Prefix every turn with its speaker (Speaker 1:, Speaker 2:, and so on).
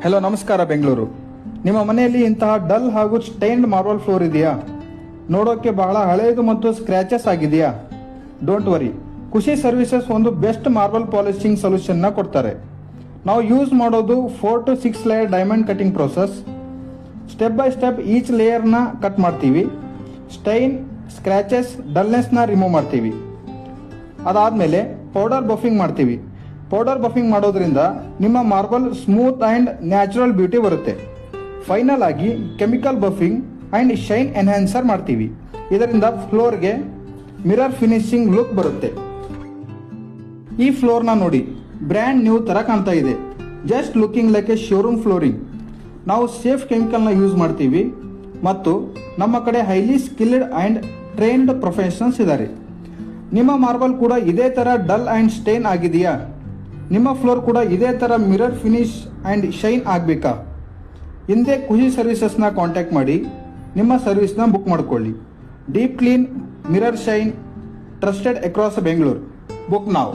Speaker 1: Hello ನಮಸ್ಕಾರ ಬೆಂಗಳೂರು. ನಿಮ್ಮ ಮನೆಯಲ್ಲಿ ಇಂತಹ ಡಲ್ ಹಾಗೂ ಸ್ಟೈನ್ಡ್ ಮಾರ್ಬಲ್ ಫ್ಲೋರ್ ಇದೆಯಾ? ನೋಡೋಕೆ ಬಹಳ ಹಳೆಯದು ಮತ್ತು ಸ್ಕ್ರಾಚಸ್ ಆಗಿದೆಯಾ? ಡೋಂಟ್ ವರಿ, ಖುಷಿ ಸರ್ವಿಸಸ್ ಒಂದು ಬೆಸ್ಟ್ ಮಾರ್ಬಲ್ ಪಾಲಿಶಿಂಗ್ ಸೊಲ್ಯೂಷನ್ನ ಕೊಡ್ತಾರೆ. ನಾವು ಯೂಸ್ ಮಾಡೋದು 4 to 6 layer diamond cutting process. Step by step each ಲೇಯರ್ನ ಕಟ್ ಮಾಡ್ತೀವಿ. ಸ್ಟೈನ್, ಸ್ಕ್ರಾಚಸ್, ಡಲ್ನೆಸ್ನ ರಿಮೂವ್ ಮಾಡ್ತೀವಿ. ಅದಾದಮೇಲೆ ಪೌಡರ್ ಬಫಿಂಗ್ ಮಾಡ್ತೀವಿ. ಪೌಡರ್ ಬಫಿಂಗ್ ಮಾಡೋದ್ರಿಂದ ನಿಮ್ಮ marble smooth and natural beauty ಬರುತ್ತೆ. ಫೈನಲ್ ಆಗಿ chemical buffing and shine enhancer ಮಾಡ್ತೀವಿ. ಇದರಿಂದ ಫ್ಲೋರ್ಗೆ ಮಿರರ್ ಫಿನಿಶಿಂಗ್ ಲುಕ್ ಬರುತ್ತೆ. ಈ ಫ್ಲೋರ್ನ ನೋಡಿ, ಬ್ರ್ಯಾಂಡ್ ನ್ಯೂ ಥರ ಕಾಣ್ತಾ ಇದೆ. Just looking like A showroom flooring. ನಾವು ಸೇಫ್ ಕೆಮಿಕಲ್ನ ಯೂಸ್ ಮಾಡ್ತೀವಿ ಮತ್ತು ನಮ್ಮ ಕಡೆ highly skilled and trained professionals ಇದ್ದಾರೆ. ನಿಮ್ಮ ಮಾರ್ಬಲ್ ಕೂಡ ಇದೇ ಥರ ಡಲ್ ಆ್ಯಂಡ್ ಸ್ಟೈನ್ ಆಗಿದೆಯಾ? ನಿಮ್ಮ ಫ್ಲೋರ್ ಕೂಡ ಇದೇ ಥರ ಮಿರರ್ ಫಿನಿಶ್ ಆ್ಯಂಡ್ ಶೈನ್ ಆಗಬೇಕಾ? ಹಿಂದೆ ಖುಷಿ ಸರ್ವಿಸಸ್ನ ಕಾಂಟ್ಯಾಕ್ಟ್ ಮಾಡಿ ನಿಮ್ಮ ಸರ್ವಿಸ್ನ ಬುಕ್ ಮಾಡಿಕೊಳ್ಳಿ. Deep clean, mirror shine, trusted across Bengaluru. Book ನಾವು.